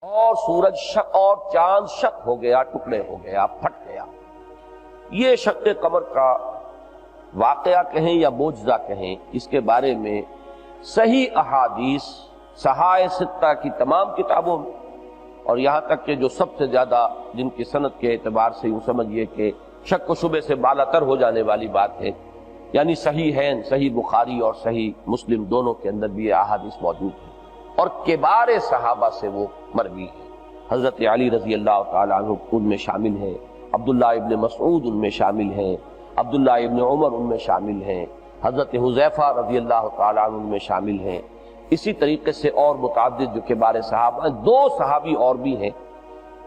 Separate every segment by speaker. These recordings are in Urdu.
Speaker 1: اور سورج شق اور چاند شق ہو گیا، ٹکڑے ہو گیا، پھٹ گیا۔ یہ شق قمر کا واقعہ کہیں یا معجزہ کہیں، اس کے بارے میں صحیح احادیث صحائح ستہ کی تمام کتابوں میں، اور یہاں تک کہ جو سب سے زیادہ جن کی سند کے اعتبار سے یوں سمجھیے کہ شک و شبے سے بالا تر ہو جانے والی بات ہے، یعنی صحیحین، صحیح بخاری اور صحیح مسلم دونوں کے اندر بھی یہ احادیث موجود ہیں، اور کبار صحابہ سے وہ مروی ہے۔ حضرت علی رضی اللہ تعالیٰ عنہ ان میں شامل ہیں، عبداللہ ابن مسعود ان میں شامل ہیں، عبداللہ ابن عمر ان میں شامل ہیں، حضرت حذیفہ رضی اللہ تعالیٰ عنہ ان میں شامل ہیں۔ اسی طریقے سے اور متعدد جو کبار صحابہ ہیں، دو صحابی اور بھی ہیں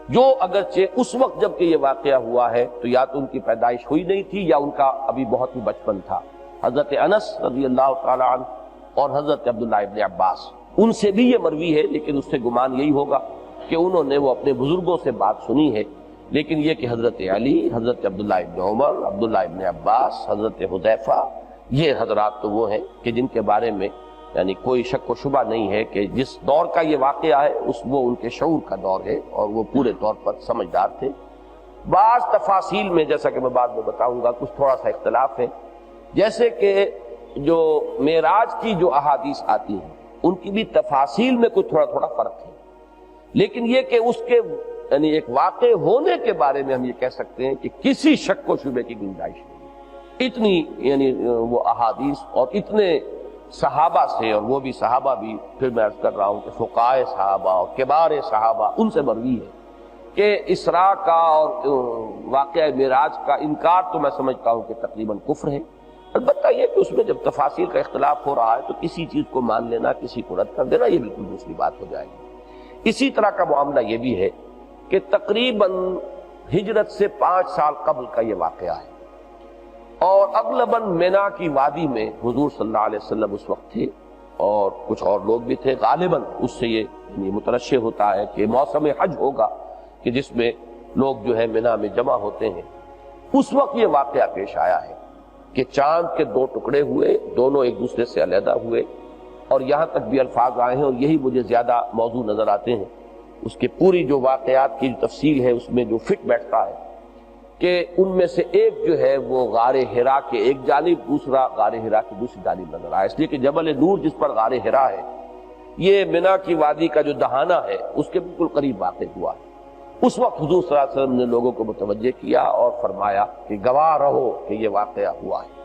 Speaker 1: جو اگرچہ اس وقت جب کہ یہ واقعہ ہوا ہے تو یا تو ان کی پیدائش ہوئی نہیں تھی یا ان کا ابھی بہت ہی بچپن تھا، حضرت انس رضی اللہ تعالیٰ عنہ اور حضرت عبداللہ ابن عباس۔ ان سے بھی یہ مروی ہے، لیکن اس سے گمان یہی ہوگا کہ انہوں نے وہ اپنے بزرگوں سے بات سنی ہے، لیکن یہ کہ حضرت علی، حضرت عبداللہ ابن عمر، عبداللہ ابن عباس، حضرت حذیفہ، یہ حضرات تو وہ ہیں کہ جن کے بارے میں یعنی کوئی شک و شبہ نہیں ہے کہ جس دور کا یہ واقعہ ہے وہ ان کے شعور کا دور ہے اور وہ پورے طور پر سمجھدار تھے۔ بعض تفاصیل میں جیسا کہ میں بعد میں بتاؤں گا کچھ تھوڑا سا اختلاف ہے، جیسے کہ جو معراج کی جو احادیث آتی ہیں ان کی بھی تفاصیل میں کچھ تھوڑا تھوڑا فرق ہے، لیکن یہ کہ اس کے یعنی ایک واقع ہونے کے بارے میں ہم یہ کہہ سکتے ہیں کہ کسی شک و شبے کی گنجائش نہیں۔ اتنی یعنی وہ احادیث اور اتنے صحابہ سے، اور وہ بھی صحابہ بھی پھر میں عرض کر رہا ہوں کہ فقہائے صحابہ اور کبار صحابہ ان سے مروی ہے کہ اسراء کا اور واقعہ معراج کا انکار تو میں سمجھتا ہوں کہ تقریباً کفر ہے۔ البتہ یہ کہ اس میں جب تفاصیل کا اختلاف ہو رہا ہے تو کسی چیز کو مان لینا، کسی کو رد کر دینا، یہ بالکل دوسری بات ہو جائے گی۔ اسی طرح کا معاملہ یہ بھی ہے کہ تقریباً ہجرت سے 5 سال قبل کا یہ واقعہ ہے، اور اغلباً مینا کی وادی میں حضور صلی اللہ علیہ وسلم اس وقت تھے اور کچھ اور لوگ بھی تھے۔ غالباً اس سے یہ یعنی مترشح ہوتا ہے کہ موسم حج ہوگا کہ جس میں لوگ جو ہے مینا میں جمع ہوتے ہیں۔ اس وقت یہ واقعہ پیش آیا ہے کہ چاند کے 2 ٹکڑے ہوئے، دونوں ایک دوسرے سے علیحدہ ہوئے، اور یہاں تک بھی الفاظ آئے ہیں اور یہی مجھے زیادہ موضوع نظر آتے ہیں۔ اس کے پوری جو واقعات کی جو تفصیل ہے اس میں جو فٹ بیٹھتا ہے کہ ان میں سے ایک جو ہے وہ غار حرا کے ایک جانب، دوسرا غار حرا کی دوسری جانب نظر آیا، اس لیے کہ جبل نور جس پر غار حرا ہے یہ مینا کی وادی کا جو دہانہ ہے اس کے بالکل قریب واقع ہوا ہے۔ اس وقت حضور صلی اللہ علیہ وسلم نے لوگوں کو متوجہ کیا اور فرمایا کہ گواہ رہو کہ یہ واقعہ ہوا ہے۔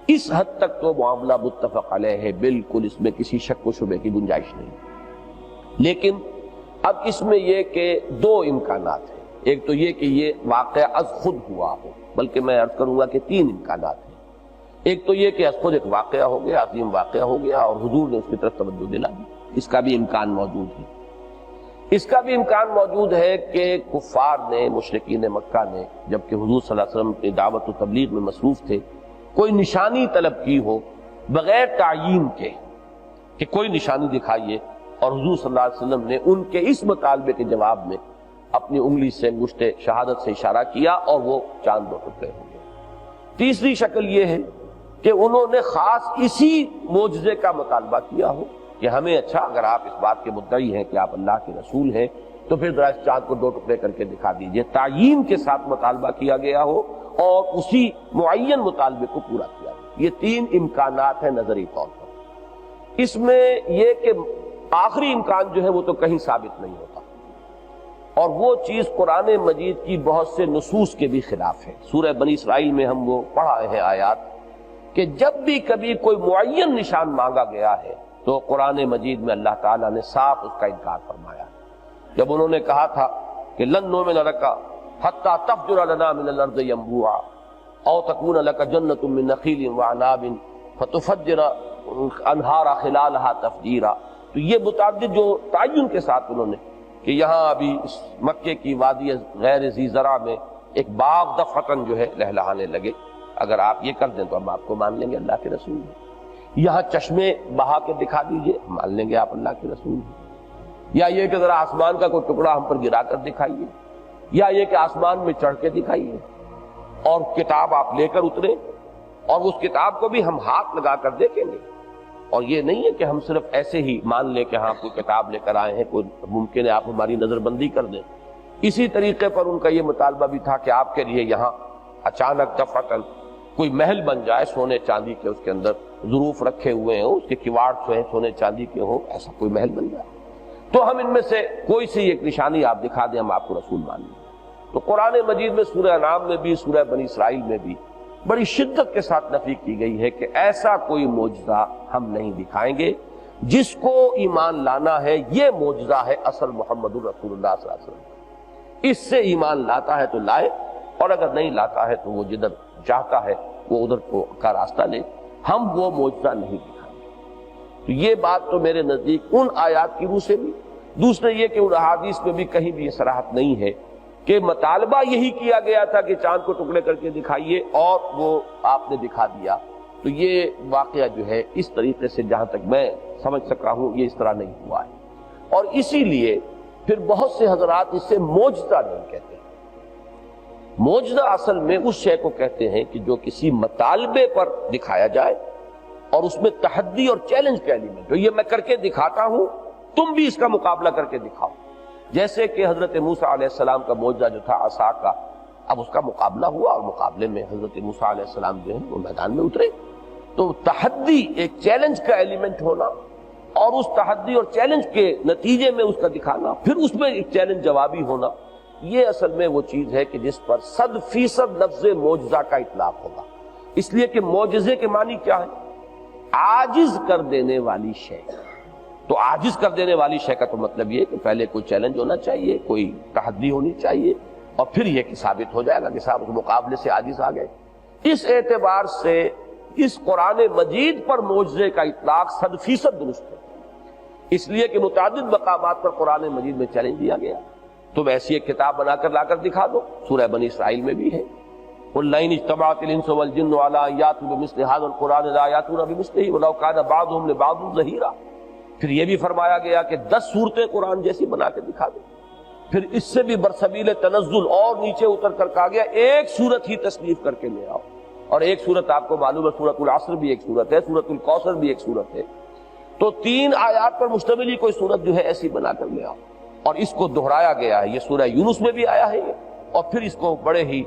Speaker 1: اس حد تک تو معاملہ متفق علیہ ہے، بالکل اس میں کسی شک و شبے کی گنجائش نہیں۔ لیکن اب اس میں یہ کہ 2 امکانات ہیں، ایک تو یہ کہ یہ واقعہ از خود ہوا ہو، بلکہ میں عرض کروں گا کہ 3 امکانات ہیں۔ ایک تو یہ کہ از خود ایک واقعہ ہو گیا، عظیم واقعہ ہو گیا اور حضور نے اس کی طرف توجہ دلا دی، اس کا بھی امکان موجود ہے۔ اس کا بھی امکان موجود ہے کہ کفار نے، مشرکین مکہ نے، جبکہ حضور صلی اللہ علیہ وسلم کی دعوت و تبلیغ میں مصروف تھے، کوئی نشانی طلب کی ہو بغیر تعیین کے کہ کوئی نشانی دکھائیے، اور حضور صلی اللہ علیہ وسلم نے ان کے اس مطالبے کے جواب میں اپنی انگلی سے انگشت شہادت سے اشارہ کیا اور وہ چاند 2 ٹکڑے ہو گئے۔ تیسری شکل یہ ہے کہ انہوں نے خاص اسی معجزے کا مطالبہ کیا ہو کہ ہمیں اچھا اگر آپ اس بات کے مدعی ہیں کہ آپ اللہ کے رسول ہیں تو پھر ذرا اس چاند کو 2 ٹکڑے کر کے دکھا دیجئے۔ تعیین کے ساتھ مطالبہ کیا گیا ہو اور اسی معین مطالبے کو پورا کیا گیا۔ یہ 3 امکانات ہیں نظری طور پر۔ اس میں یہ کہ آخری امکان جو ہے وہ تو کہیں ثابت نہیں ہوتا، اور وہ چیز قرآن مجید کی بہت سے نصوص کے بھی خلاف ہے۔ سورہ بنی اسرائیل میں ہم وہ پڑھا ہے آیات کہ جب بھی کبھی کوئی معین نشان مانگا گیا ہے تو قرآن مجید میں اللہ تعالیٰ نے صاف اس کا انکار فرمایا۔ جب انہوں نے کہا تھا کہ لن نؤمن لک حتی تفجر لنا من الارض ینبوعا او تکون لک جنۃ من نخیل وعناب فتفجر انہارا خلالہا تفجیرا، تو یہ متعدد جو تعین کے ساتھ انہوں نے کہ یہاں ابھی اس مکے کی وادی غیر ذی زرع میں ایک باغ دفعتاً جو ہے لہلہانے لگے، اگر آپ یہ کر دیں تو ہم آپ کو مان لیں گے اللہ کے رسول ہیں۔ یہاں چشمے بہا کے دکھا دیجئے، مان لیں گے آپ اللہ کے رسول ہیں۔ یا یہ کہ ذرا آسمان کا کوئی ٹکڑا ہم پر گرا کر دکھائیے، یا یہ کہ آسمان میں چڑھ کے دکھائیے اور کتاب آپ لے کر اتریں اور اس کتاب کو بھی ہم ہاتھ لگا کر دیکھیں گے۔ اور یہ نہیں ہے کہ ہم صرف ایسے ہی مان لیں کہ ہاں کوئی کتاب لے کر آئے ہیں، کوئی ممکن ہے آپ ہماری نظر بندی کر دیں۔ اسی طریقے پر ان کا یہ مطالبہ بھی تھا کہ آپ کے لیے یہاں اچانک دفعتاً کوئی محل بن جائے سونے چاندی کے، اس کے اندر ظروف رکھے ہوئے ہوں، اس کے کواڑ جو ہیں سونے چاندی کے ہوں، ایسا کوئی محل بن جائے تو ہم ان میں سے کوئی سی ایک نشانی آپ دکھا دیں، ہم آپ کو رسول مان لیں۔ تو قرآن مجید میں سورہ انعام میں بھی، سورہ بنی اسرائیل میں بھی بڑی شدت کے ساتھ نفی کی گئی ہے کہ ایسا کوئی معجزہ ہم نہیں دکھائیں گے۔ جس کو ایمان لانا ہے یہ معجزہ ہے اصل محمد الرسول اللہ صلی اللہ علیہ وسلم، اس سے ایمان لاتا ہے تو لائے، اور اگر نہیں لاتا ہے تو وہ جدھر چاہتا ہے وہ ادھر کو کا راستہ لے، ہم وہ معجزہ نہیں دکھائیں گے۔ تو یہ بات تو میرے نزدیک ان آیات کی روح سے بھی، دوسرے یہ کہ ان احادیث میں بھی کہیں بھی یہ صراحت نہیں ہے کہ مطالبہ یہی کیا گیا تھا کہ چاند کو ٹکڑے کر کے دکھائیے اور وہ آپ نے دکھا دیا۔ تو یہ واقعہ جو ہے اس طریقے سے جہاں تک میں سمجھ سکا ہوں یہ اس طرح نہیں ہوا ہے، اور اسی لیے پھر بہت سے حضرات اس سے معجزہ نہیں کہتے۔ معجزہ اصل میں اس شے کو کہتے ہیں کہ جو کسی مطالبے پر دکھایا جائے اور اس میں تحدی اور چیلنج کا ایلیمنٹ، جو یہ میں کر کے دکھاتا ہوں تم بھی اس کا مقابلہ کر کے دکھاؤ۔ جیسے کہ حضرت موسیٰ علیہ السلام کا معجزہ جو تھا عصا کا، اب اس کا مقابلہ ہوا اور مقابلے میں حضرت موسیٰ علیہ السلام جو ہیں وہ میدان میں اترے۔ تو تحدی، ایک چیلنج کا ایلیمنٹ ہونا اور اس تحدی اور چیلنج کے نتیجے میں اس کا دکھانا، پھر اس میں ایک چیلنج جوابی ہونا، یہ اصل میں وہ چیز ہے کہ جس پر 100% لفظ معجزہ کا اطلاق ہوگا۔ اس لیے کہ معجزے کے معنی کیا ہے؟ عاجز کر دینے والی شے۔ تو عاجز کر دینے والی شے کا تو مطلب یہ کہ پہلے کوئی چیلنج ہونا چاہیے، کوئی تحدی ہونی چاہیے، اور پھر یہ کہ ثابت ہو جائے گا کہ صاحب اس مقابلے سے عاجز آ گئے۔ اس اعتبار سے اس قرآن مجید پر معجزے کا اطلاق 100% درست ہے، اس لیے کہ متعدد مقامات پر قرآن مجید میں چیلنج دیا گیا۔ تم ایسی ایک کتاب بنا کر لا کر دکھا دو، سورہ بنی اسرائیل میں بھی ہے، قُلْ لَئِنِ اجْتَمَعَتِ الْإِنسُ وَالْجِنُّ عَلَىٰ أَن يَأْتُوا بِمِثْلِ هَٰذَا الْقُرْآنِ لَا يَأْتُونَ بِمِثْلِهِ وَلَوْ كَانَ بَعْضُهُمْ لِبَعْضٍ ظَهِيرًا۔ پھر یہ بھی فرمایا گیا کہ 10 صورتیں قرآن جیسی بنا کے دکھا دو۔ پھر اس سے بھی برسبیل تنزل اور نیچے اتر کر کہا گیا ایک صورت ہی تصنیف کر کے لے آؤ، اور ایک صورت آپ کو معلوم ہے سورۃ العصر بھی ایک صورت ہے، سورۃ الکوثر بھی ایک صورت ہے، تو 3 آیات پر مشتمل ہی کوئی صورت جو ہے ایسی بنا کر لے آؤ۔ اور اس کو دہرایا گیا ہے، یہ سورہ یونس میں بھی آیا ہے یہ، اور پھر اس کو بڑے ہی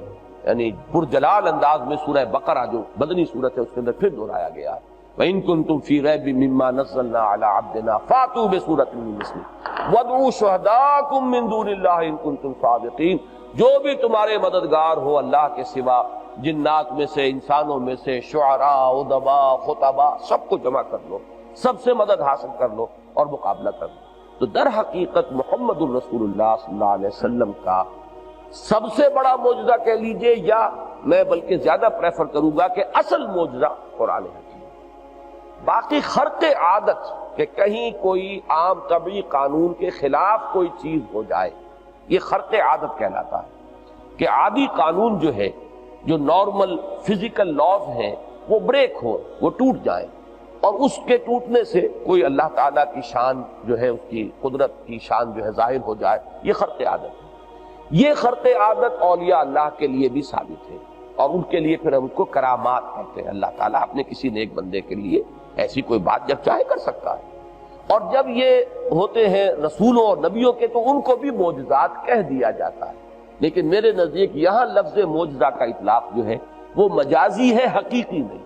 Speaker 1: یعنی پرجلال انداز میں سورہ بقرہ جو مدنی صورت ہے اس کے اندر پھر دہرایا گیا ہے، وَإِن كُنتُمْ فِي رَيْبٍ مِّمَّا نَزَّلْنَا عَلَىٰ عَبْدِنَا فَأْتُوا بِسُورَةٍ مِّن مِّثْلِهِ وَادْعُوا شُهَدَاءَكُم مِّن دُونِ اللَّهِ إِن كُنتُمْ صَادِقِينَ۔ جو بھی تمہارے مددگار ہو اللہ کے سوا، جنات میں سے، انسانوں میں سے، شعراء، ادباء، خطباء، سب کو جمع کر لو، سب سے مدد حاصل کر لو اور مقابلہ کر لو۔ تو در حقیقت محمد الرسول اللہ صلی اللہ علیہ وسلم کا سب سے بڑا معجزہ کہہ لیجئے، یا میں بلکہ زیادہ پریفر کروں گا کہ اصل معجزہ قرآن حکیم۔ باقی خرق عادت کہ کہیں کوئی عام طبعی قانون کے خلاف کوئی چیز ہو جائے، یہ خرق عادت کہلاتا ہے، کہ عادی قانون جو ہے، جو نارمل فزیکل لاز ہیں، وہ بریک ہو، وہ ٹوٹ جائیں، اور اس کے ٹوٹنے سے کوئی اللہ تعالیٰ کی شان جو ہے، اس کی قدرت کی شان جو ہے ظاہر ہو جائے، یہ خرق عادت ہے۔ یہ خرق عادت اولیاء اللہ کے لیے بھی ثابت ہے، اور ان کے لیے پھر ہم اس کو کرامات کہتے ہیں۔ اللہ تعالیٰ اپنے کسی نیک بندے کے لیے ایسی کوئی بات جب چاہے کر سکتا ہے، اور جب یہ ہوتے ہیں رسولوں اور نبیوں کے تو ان کو بھی معجزات کہہ دیا جاتا ہے۔ لیکن میرے نزدیک یہاں لفظ معجزہ کا اطلاق جو ہے وہ مجازی ہے، حقیقی نہیں۔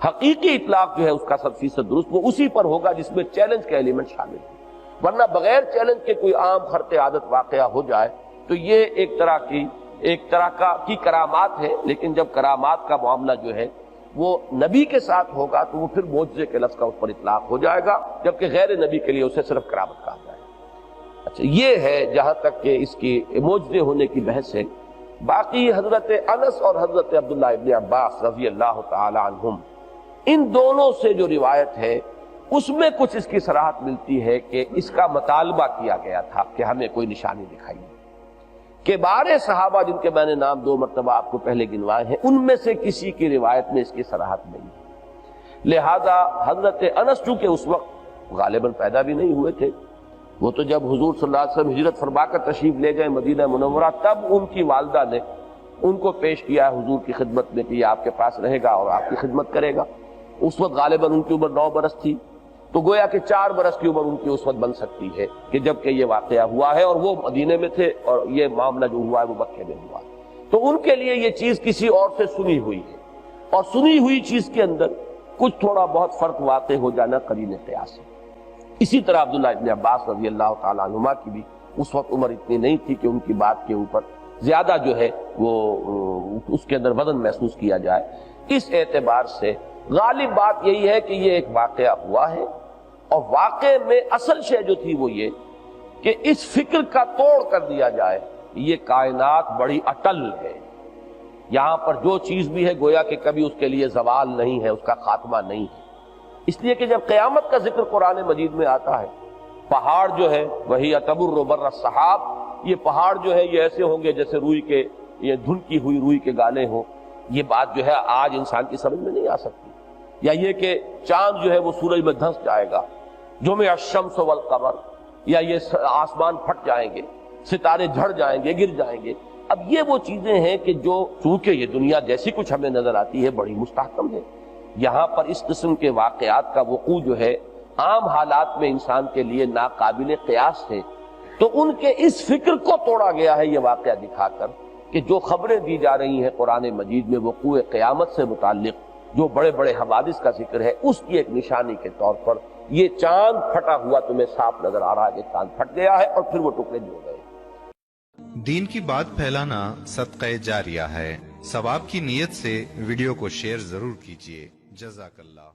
Speaker 1: حقیقی اطلاق جو ہے اس کا 100% درست وہ اسی پر ہوگا جس میں چیلنج کا ایلیمنٹ شامل ہے، ورنہ بغیر چیلنج کے کوئی عام خرق عادت واقعہ ہو جائے تو یہ ایک طرح کی کرامات ہے، لیکن جب کرامات کا معاملہ جو ہے وہ نبی کے ساتھ ہوگا تو وہ پھر معجزے کے لفظ کا اس پر اطلاق ہو جائے گا، جبکہ غیر نبی کے لیے اسے صرف کرامت کہا جائے گا۔ اچھا، یہ ہے جہاں تک کہ اس کی معجزے ہونے کی بحث ہے۔ باقی حضرت انس اور حضرت عبداللہ ابن عباس رضی اللہ تعالی عنہم، ان دونوں سے جو روایت ہے اس میں کچھ اس کی صراحت ملتی ہے کہ اس کا مطالبہ کیا گیا تھا کہ ہمیں کوئی نشانی دکھائیے۔ کہ بارے صحابہ جن کے میں نے نام 2 مرتبہ آپ کو پہلے گنوائے ہیں، ان میں سے کسی کی روایت میں اس کی صراحت نہیں ہے۔ لہذا حضرت انس چونکہ اس وقت غالباً پیدا بھی نہیں ہوئے تھے، وہ تو جب حضور صلی اللہ علیہ وسلم ہجرت فرما کر تشریف لے گئے مدینہ منورہ، تب ان کی والدہ نے ان کو پیش کیا ہے حضور کی خدمت میں کہ یہ آپ کے پاس رہے گا اور آپ کی خدمت کرے گا۔ اس وقت غالباً ان کی عمر 9 برس تھی، تو گویا کہ 4 برس کی عمر ان کی اس وقت بن سکتی ہے کہ جب کہ یہ واقعہ ہوا ہے، اور وہ مدینے میں تھے اور یہ معاملہ جو ہوا ہے وہ مکے میں ہوا. تو ان کے لیے یہ چیز کسی اور سے سنی ہوئی ہے، اور سنی ہوئی چیز کے اندر کچھ تھوڑا بہت فرق واقع ہو جانا قرین قیاس ہے. اسی طرح عبداللہ ابن عباس رضی اللہ تعالیٰ عنہما کی بھی اس وقت عمر اتنی نہیں تھی کہ ان کی بات کے اوپر زیادہ جو ہے وہ اس کے اندر وزن محسوس کیا جائے. اس اعتبار سے غالب بات یہی ہے کہ یہ ایک واقعہ ہوا ہے، اور واقعے میں اصل شے جو تھی وہ یہ کہ اس فکر کا توڑ کر دیا جائے یہ کائنات بڑی اٹل ہے، یہاں پر جو چیز بھی ہے گویا کہ کبھی اس کے لیے زوال نہیں ہے، اس کا خاتمہ نہیں ہے. اس لیے کہ جب قیامت کا ذکر قرآن مجید میں آتا ہے، پہاڑ جو ہے وہی تبر بر السحاب، یہ پہاڑ جو ہے یہ ایسے ہوں گے جیسے روئی کے، یہ دھنکی ہوئی روئی کے گالے ہوں. یہ بات جو ہے آج انسان کی سمجھ میں نہیں آ سکتی. یا یہ کہ چاند جو ہے وہ سورج میں دھنس جائے گا، جمع الشمس والقمر، یا یہ آسمان پھٹ جائیں گے، ستارے جھڑ جائیں گے، گر جائیں گے. اب یہ وہ چیزیں ہیں کہ جو چونکہ یہ دنیا جیسی کچھ ہمیں نظر آتی ہے بڑی مستحکم ہے، یہاں پر اس قسم کے واقعات کا وقوع جو ہے عام حالات میں انسان کے لیے ناقابل قیاس ہے. تو ان کے اس فکر کو توڑا گیا ہے یہ واقعہ دکھا کر کہ جو خبریں دی جا رہی ہیں قرآن مجید میں وقوع قیامت سے متعلق، جو بڑے بڑے حوادث کا ذکر ہے، اس کی ایک نشانی کے طور پر یہ چاند پھٹا ہوا تمہیں صاف نظر آ رہا ہے کہ چاند پھٹ گیا ہے اور پھر وہ ٹکڑے جو گئے.
Speaker 2: دین کی بات پھیلانا صدقہ جاریہ ہے. ثواب کی نیت سے ویڈیو کو شیئر ضرور کیجیے. جزاک اللہ.